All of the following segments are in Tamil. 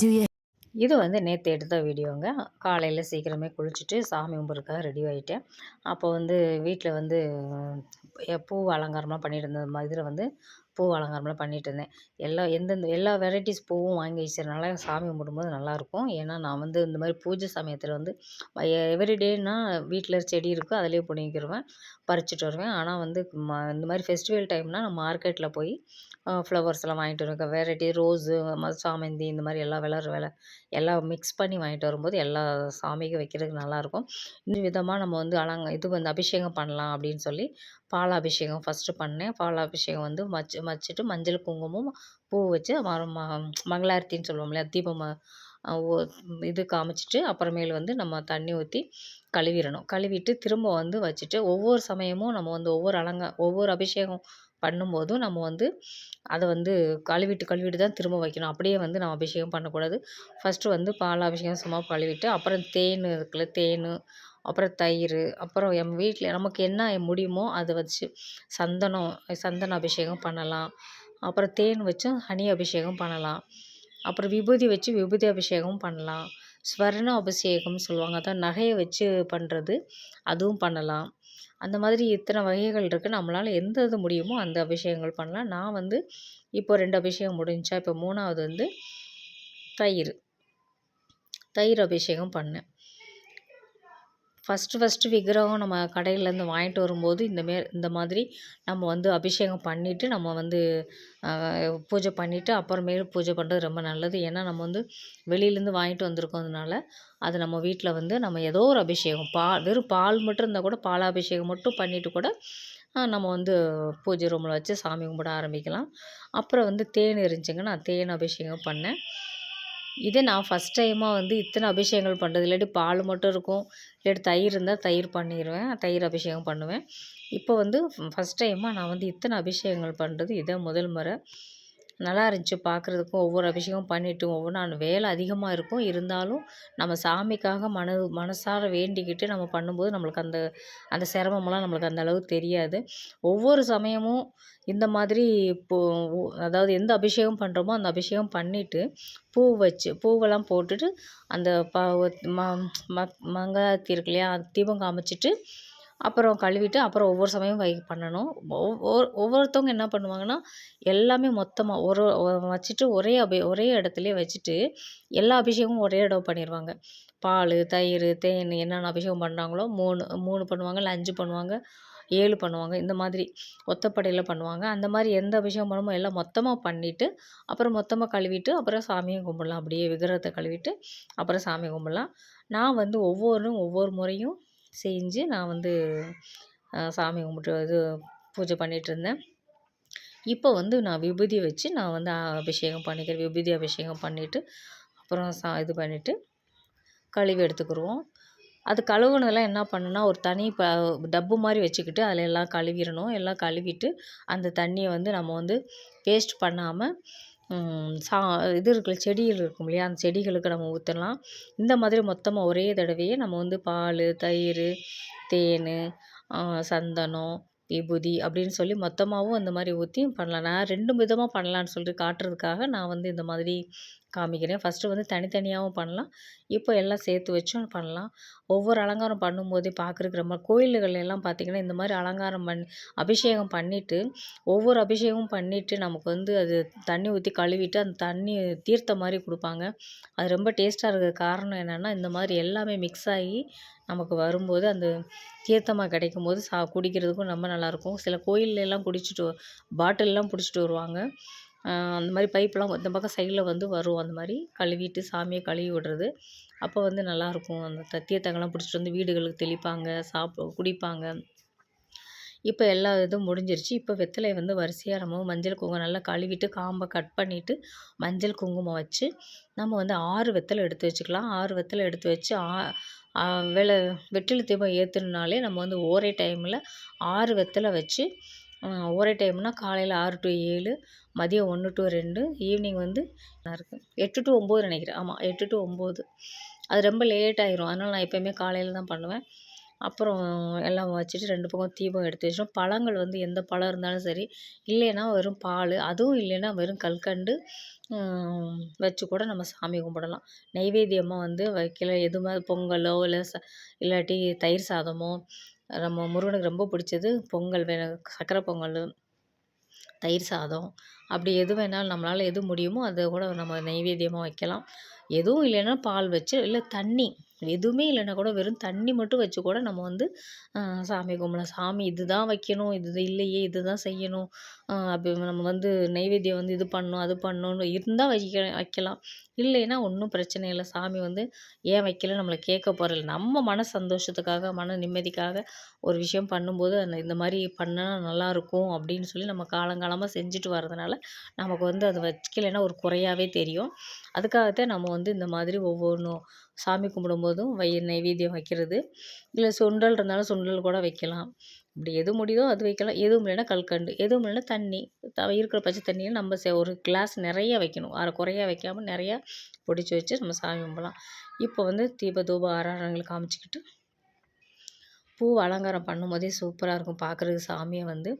Do you இது வந்து நேற்று எடுத்த வீடியோங்க. காலையில் சீக்கிரமே குளிச்சுட்டு சாமி கும்பிட்றதுக்காக ரெடி ஆகிட்டேன். அப்போ வந்து வீட்டில் வந்து பூ அலங்காரம்லாம் பண்ணிட்டு இருந்தேன். இதில் வந்து பூ அலங்காரம்லாம் பண்ணிட்டு இருந்தேன். எல்லா வெரைட்டிஸ் பூவும் வாங்கி வச்சதுனால சாமி கும்பிடும்போது நல்லாயிருக்கும். ஏன்னா நான் வந்து இந்த மாதிரி பூஜை சமயத்தில் வந்து எவ்ரிடேனா வீட்டில் செடி இருக்கோ அதிலேயே பிடுங்கிக்கிருவேன், பறிச்சுட்டு வருவேன். ஆனால் வந்து இந்த மாதிரி ஃபெஸ்டிவல் டைம்னா நான் மார்க்கெட்டில் போய் ஃப்ளவர்ஸ்லாம் வாங்கிட்டு வருவேன். வெரைட்டி ரோஸு, சாமந்தி இந்த மாதிரி எல்லாம் மிக்ஸ் பண்ணி வாங்கிட்டு வரும்போது எல்லா சாமிக்கும் வைக்கிறதுக்கு நல்லாயிருக்கும். இந்த விதமாக நம்ம வந்து இது வந்து அபிஷேகம் பண்ணலாம் அப்படின்னு சொல்லி பாலாபிஷேகம் ஃபஸ்ட்டு பண்ணேன். பாலாபிஷேகம் வந்து வச்சுட்டு மஞ்சள் குங்குமம் பூ வச்சு மங்களாரத்தின்னு சொல்லுவோம் இல்லையா, தீபம் ஒ இது காமிச்சிட்டு அப்புறமேல் வந்து நம்ம தண்ணி ஊற்றி கழுவிடணும். கழுவிட்டு திரும்ப வந்து வச்சுட்டு ஒவ்வொரு சமயமும் நம்ம வந்து ஒவ்வொரு அபிஷேகம் பண்ணும்போதும் நம்ம வந்து அதை வந்து கழுவிட்டு தான் திரும்ப வைக்கணும். அப்படியே வந்து நம்ம அபிஷேகம் பண்ணக்கூடாது. ஃபஸ்ட்டு வந்து பாலாபிஷேகம் சும்மா கழுவிட்டு அப்புறம் தேன் இருக்குல்ல, தேன், அப்புறம் தயிர், அப்புறம் வீட்டில் நமக்கு என்ன முடியுமோ அதை வச்சு சந்தன அபிஷேகம் பண்ணலாம். அப்புறம் தேன் வச்சும் ஹனி அபிஷேகம் பண்ணலாம். அப்புறம் விபூதி வச்சு விபூதி அபிஷேகம் பண்ணலாம். ஸ்வர்ண அபிஷேகம்னு சொல்லுவாங்க. அதான் நகையை வச்சு பண்ணுறது, அதுவும் பண்ணலாம். அந்த மாதிரி இத்தனை வகைகள் இருக்குது. நம்மளால் எந்த இது முடியுமோ அந்த அபிஷேகங்கள் பண்ணலாம். நான் வந்து இப்போ 2 அபிஷேகம் முடிஞ்சுச்சா, இப்போ 3வது வந்து தயிர் அபிஷேகம் பண்ணேன். ஃபஸ்ட்டு விக்கிரகம் நம்ம கடையிலேருந்து வாங்கிட்டு வரும்போது இந்த மாதிரி நம்ம வந்து அபிஷேகம் பண்ணிவிட்டு நம்ம வந்து பூஜை பண்ணிவிட்டு அப்புறமேல் பூஜை பண்ணுறது ரொம்ப நல்லது. ஏன்னா நம்ம வந்து வெளியிலேருந்து வாங்கிட்டு வந்திருக்கோம்னால அது நம்ம வீட்டில் வந்து நம்ம ஏதோ ஒரு அபிஷேகம் வெறும் பால் மட்டும் இருந்தால் கூட பாலாபிஷேகம் மட்டும் பண்ணிவிட்டு கூட நம்ம வந்து பூஜை ரூமில் வச்சு சாமி கும்பிட ஆரம்பிக்கலாம். அப்புறம் வந்து தேன் இருந்துச்சுங்க, நான் தேன் அபிஷேகம் பண்ணேன். இதே நான் ஃபஸ்ட் டைமாக வந்து இத்தனை அபிஷேகங்கள் பண்ணுறது, இல்லாட்டி பால் மட்டும் இருக்கும், இல்லாட்டி தயிர் இருந்தால் தயிர் பண்ணிடுவேன், தயிர் அபிஷேகம் பண்ணுவேன். இப்போ வந்து ஃபஸ்ட் டைமாக நான் வந்து இத்தனை அபிஷேகங்கள் பண்ணுறது இதான் முதல் முறை. நல்லா இருந்துச்சு பார்க்குறதுக்கும். ஒவ்வொரு அபிஷேகம் பண்ணிவிட்டு ஒவ்வொன்றா வேலை அதிகமாக இருக்கும். இருந்தாலும் நம்ம சாமிக்காக மனசார வேண்டிக்கிட்டு நம்ம பண்ணும்போது நம்மளுக்கு அந்த சிரமமெல்லாம் நம்மளுக்கு அந்த அளவு தெரியாது. ஒவ்வொரு சமயமும் இந்த மாதிரி அதாவது எந்த அபிஷேகம் பண்ணுறோமோ அந்த அபிஷேகம் பண்ணிவிட்டு பூவெல்லாம் போட்டுட்டு அந்த மங்காத்தி இருக்கு இல்லையா, தீபம் காமிச்சிட்டு அப்புறம் கழுவிட்டு அப்புறம் ஒவ்வொரு சமயம் பண்ணணும். ஒவ்வொருத்தவங்க என்ன பண்ணுவாங்கன்னா, எல்லாமே மொத்தமாக வச்சுட்டு ஒரே இடத்துலயே வச்சுட்டு எல்லா அபிஷேகமும் ஒரே இடம் பண்ணிடுவாங்க. பால், தயிர், தேன் என்னென்ன அபிஷேகம் பண்ணுறாங்களோ 3 பண்ணுவாங்க, இல்லை 5 பண்ணுவாங்க, 7 பண்ணுவாங்க. இந்த மாதிரி ஒத்தப்படையில் பண்ணுவாங்க. அந்த மாதிரி எந்த அபிஷேகம் பண்ணுமோ எல்லாம் மொத்தமாக பண்ணிவிட்டு அப்புறம் மொத்தமாக கழுவிட்டு அப்புறம் சாமியும் கும்பிட்லாம். அப்படியே விக்கிரகத்தை கழுவிட்டு அப்புறம் சாமி கும்பிட்லாம். நான் வந்து ஒவ்வொரு முறையும் செஞ்சு நான் வந்து சாமி கும்பிட்டு பூஜை பண்ணிகிட்ருந்தேன். இப்போ வந்து நான் விபூதி வச்சு நான் வந்து அபிஷேகம் பண்ணிக்கிறேன். விபூதி அபிஷேகம் பண்ணிவிட்டு அப்புறம் இது பண்ணிவிட்டு கழுவி எடுத்துக்கிருவோம். அது கழுவுனதெல்லாம் என்ன பண்ணுன்னா, ஒரு தனி டப்பு மாதிரி வச்சுக்கிட்டு அதில் எல்லாம் கழுவிடணும். எல்லாம் கழுவிட்டு அந்த தண்ணியை வந்து நம்ம வந்து வேஸ்ட் பண்ணாமல் இது இருக்குல்ல, செடிகள் இருக்கும் இல்லையா, அந்த செடிகளுக்கு நம்ம ஊற்றலாம். இந்த மாதிரி மொத்தமாக ஒரே தடவையே நம்ம வந்து பால், தயிர், தேன், சந்தனம், விபூதி அப்படின்னு சொல்லி மொத்தமாகவும் இந்த மாதிரி ஊற்றி பண்ணலாம். நான் 2 விதமாக பண்ணலான்னு சொல்லிட்டு காட்டுறதுக்காக நான் வந்து இந்த மாதிரி காமிக்கிறேன். ஃபஸ்ட்டு வந்து தனித்தனியாகவும் பண்ணலாம். இப்போ எல்லாம் சேர்த்து வச்சும் பண்ணலாம். ஒவ்வொரு அலங்காரம் பண்ணும்போதே பார்க்குறதுக்கு ரொம்ப கோயில்கள் எல்லாம் பார்த்திங்கன்னா இந்த மாதிரி அலங்காரம் அபிஷேகம் பண்ணிவிட்டு ஒவ்வொரு அபிஷேகமும் பண்ணிவிட்டு நமக்கு வந்து அது தண்ணி ஊற்றி கழுவிட்டு அந்த தண்ணி தீர்த்த மாதிரி கொடுப்பாங்க. அது ரொம்ப டேஸ்ட்டாக இருக்கிற காரணம் என்னென்னா, இந்த மாதிரி எல்லாமே மிக்ஸ் ஆகி நமக்கு வரும்போது அந்த தீர்த்தமாக கிடைக்கும்போது குடிக்கிறதுக்கும் ரொம்ப நல்லாயிருக்கும். சில கோயில்லலாம் பாட்டிலெலாம் பிடிச்சிட்டு வருவாங்க. அந்த மாதிரி பைப்லாம் இந்த பக்கம் சைடில் வந்து வரும். அந்த மாதிரி கழுவிட்டு சாமியை கழுவி விடுறது. அப்போ வந்து நல்லாயிருக்கும். அந்த தீர்த்தங்கள்லாம் பிடிச்சிட்டு வந்து வீடுகளுக்கு தெளிப்பாங்க, குடிப்பாங்க. இப்போ எல்லா இதுவும் முடிஞ்சிருச்சு. இப்போ வெத்தலையை வந்து வரிசையாக நம்ம மஞ்சள் குங்குமம் நல்லா கழுவிட்டு காம்பை கட் பண்ணிவிட்டு மஞ்சள் குங்குமம் வச்சு நம்ம வந்து 6 வெத்தலை எடுத்து வச்சுக்கலாம். 6 வெத்தலை எடுத்து வச்சு வெற்றிலை தீபம் ஏற்றணுனாலே நம்ம வந்து ஒரே டைமில் 6 வெத்தலை வச்சு ஒரே டைம்னா காலையில் 6 to 7, மதியம் 1 to 2, ஈவினிங் வந்து இருக்குது 8 to 9 நினைக்கிறேன். ஆமாம், 8 to 9. அது ரொம்ப லேட் ஆயிரும். அதனால் நான் எப்போயுமே காலையில் தான் பண்ணுவேன். அப்புறம் எல்லாம் வச்சுட்டு 2 பக்கம் தீபம் எடுத்து வச்சுட்டோம். பழங்கள் வந்து எந்த பழம் இருந்தாலும் சரி, இல்லைன்னா வெறும் பால், அதுவும் இல்லைன்னா வெறும் கல்கண்டு வச்சு கூட நம்ம சாமி கும்பிடலாம். நெய்வேத்தியமா வந்து வைக்கல எதுவுமே பொங்கலோ இல்லை இல்லாட்டி தயிர் சாதமோ, நம்ம முருகனுக்கு ரொம்ப பிடிச்சது பொங்கல் சர்க்கரை பொங்கல், தயிர் சாதம் அப்படி எது வேணாலும் நம்மளால் எது முடியுமோ அதை கூட நம்ம நெய்வேத்தியமா வைக்கலாம். எதுவும் இல்லைன்னா பால் வச்சு இல்லை தண்ணி எதுவுமே இல்லைன்னா கூட வெறும் தண்ணி மட்டும் வச்சு கூட நம்ம வந்து சாமி கும்பிடலாம். சாமி இதுதான் வைக்கணும், இது இல்லையே இதுதான் செய்யணும், அப்படி நம்ம வந்து நெய்வேத்தியம் வந்து இது பண்ணணும் அது பண்ணணும்னு இருந்தால் வைக்கலாம். இல்லைன்னா ஒன்றும் பிரச்சனை இல்லை. சாமி வந்து ஏன் வைக்கல நம்மளை கேட்க போகிறதில்ல. நம்ம மன சந்தோஷத்துக்காக மன நிம்மதிக்காக ஒரு விஷயம் பண்ணும்போது இந்த மாதிரி பண்ணால் நல்லாயிருக்கும் அப்படின்னு சொல்லி நம்ம காலங்காலமாக செஞ்சுட்டு வர்றதுனால நமக்கு வந்து அது வைக்கலைன்னா ஒரு குறையாவே தெரியும். அதுக்காகத்தான் நம்ம வந்து இந்த மாதிரி ஒவ்வொன்றும் சாமி கும்பிடும்போதும் நெய்வேத்தியம் வைக்கிறது. இல்லை சுண்டல் இருந்தாலும் சுண்டல் கூட வைக்கலாம். இப்படி எது முடியுதோ அது வைக்கலாம். எதுவும் இல்லைன்னா கல்கண்டு, எதுவும் இல்லைன்னா தண்ணி, இருக்கிற பச்சை தண்ணியை நம்ம ஒரு கிளாஸ் நிறைய வைக்கணும். அரை குறையா வைக்காமல் நிறையா பிடிச்சி வச்சு நம்ம சாமி கும்பிடலாம். இப்போ வந்து தீப தூப ஆராதனைகள் காமிச்சிக்கிட்டு பூ அலங்காரம் பண்ணும்போதே சூப்பராக இருக்கும் பார்க்குறதுக்கு சாமியை வந்து.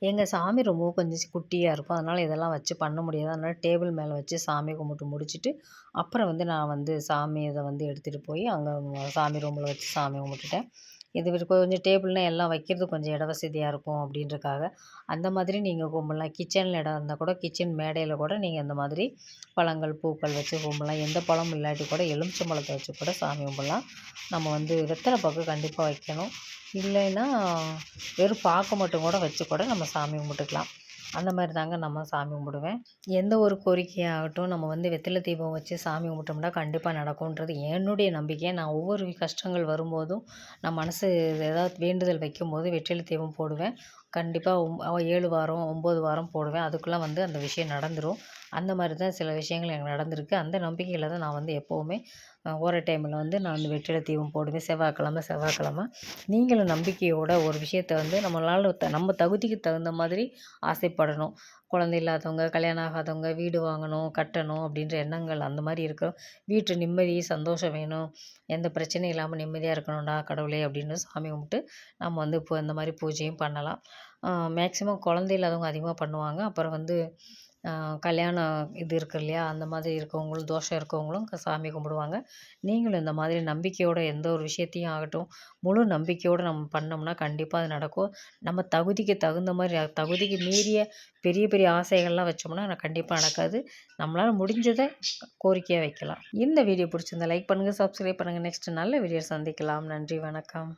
எங்கள் சாமி ரொம்பவும் கொஞ்சம் குட்டியாக இருக்கும். அதனால் இதெல்லாம் வச்சு பண்ண முடியாது. அதனால் டேபிள் மேலே வச்சு சாமி கும்பிட்டு முடிச்சுட்டு, அப்புறம் வந்து நான் வந்து சாமி இதை வந்து எடுத்துகிட்டு போய் அங்கே சாமி ரூமில் வச்சு சாமி கும்பிட்டுட்டேன். இது கொஞ்சம் டேபிள்னால் எல்லாம் வைக்கிறதுக்கு கொஞ்சம் இட வசதியாக இருக்கும் அப்படின்றக்காக அந்த மாதிரி நீங்கள் கும்பிட்லாம். கிச்சனில் இடம் இருந்தால் கூட கிச்சன் மேடையில் கூட நீங்கள் இந்த மாதிரி பழங்கள் பூக்கள் வச்சு கும்பிட்லாம். எந்த பழமும் இல்லாட்டி கூட எலுமிச்சம்பழத்தை வச்சு கூட சாமி கும்பிட்லாம். நம்ம வந்து வெத்தலை பாக்கு கண்டிப்பாக வைக்கணும். இல்லைன்னா வெறும் பாக்கு மட்டும் கூட வச்சு கூட நம்ம சாமி கும்பிட்டுக்கலாம். அந்த மாதிரி தாங்க நம்ம சாமி கும்பிடுவேன். எந்த ஒரு கோரிக்கையாகட்டும் நம்ம வந்து வெற்றிலை தீபம் வச்சு சாமி கும்பிட்டோம்னா கண்டிப்பாக நடக்கும்ன்றது என்னுடைய நம்பிக்கை. நான் ஒவ்வொரு கஷ்டங்கள் வரும்போதும் நான் மனசு ஏதாவது வேண்டுதல் வைக்கும்போது வெற்றிலை தீபம் போடுவேன். கண்டிப்பாக 7 வாரம் 9 வாரம் போடுவேன். அதுக்குள்ளே வந்து அந்த விஷயம் நடந்துடும். அந்த மாதிரி தான் சில விஷயங்கள் எனக்கு நடந்திருக்கு. அந்த நம்பிக்கையில் தான் நான் வந்து எப்போவுமே ஓர டைமில் வந்து நான் வந்து வெற்றிலை தீபம் போடுவேன். செவ்வாய்க்கிழம நீங்களும் நம்பிக்கையோட ஒரு விஷயத்த வந்து நம்மளால் நம்ம தகுதிக்கு தகுந்த மாதிரி ஆசைப்படணும். குழந்தை இல்லாதவங்க, கல்யாணம் ஆகாதவங்க, வீடு வாங்கணும், கட்டணும் அப்படின்ற எண்ணங்கள் அந்த மாதிரி இருக்கும். வீட்டு நிம்மதி, சந்தோஷம் வேணும், எந்த பிரச்சனையும் இல்லாமல் நிம்மதியாக இருக்கணும்டா கடவுளே அப்படின்னு சாமி கும்பிட்டு நம்ம வந்து இப்போ இந்த மாதிரி பூஜையும் பண்ணலாம். மேக்ஸிமம் குழந்தை இல்லாதவங்க அதிகமாக பண்ணுவாங்க. அப்புறம் வந்து கல்யாணம் இது இருக்கு இல்லையா, அந்த மாதிரி இருக்கவங்களும் தோஷம் இருக்கவங்களும் சாமி கும்பிடுவாங்க. நீங்களும் இந்த மாதிரி நம்பிக்கையோட எந்த ஒரு விஷயத்தையும் ஆகட்டும், முழு நம்பிக்கையோடு நம்ம பண்ணோம்னா கண்டிப்பாக அது நடக்கும். நம்ம தகுதிக்கு தகுந்த மாதிரி தகுதிக்கு மீறிய பெரிய பெரிய ஆசைகள்லாம் வச்சோம்னா கண்டிப்பாக நடக்காது. நம்மளால் முடிஞ்சதை கோரிக்கையாக வைக்கலாம். இந்த வீடியோ பிடிச்சிருந்தா லைக் பண்ணுங்கள், சப்ஸ்கிரைப் பண்ணுங்கள். நெக்ஸ்ட் நல்ல வீடியோ சந்திக்கலாம். நன்றி, வணக்கம்.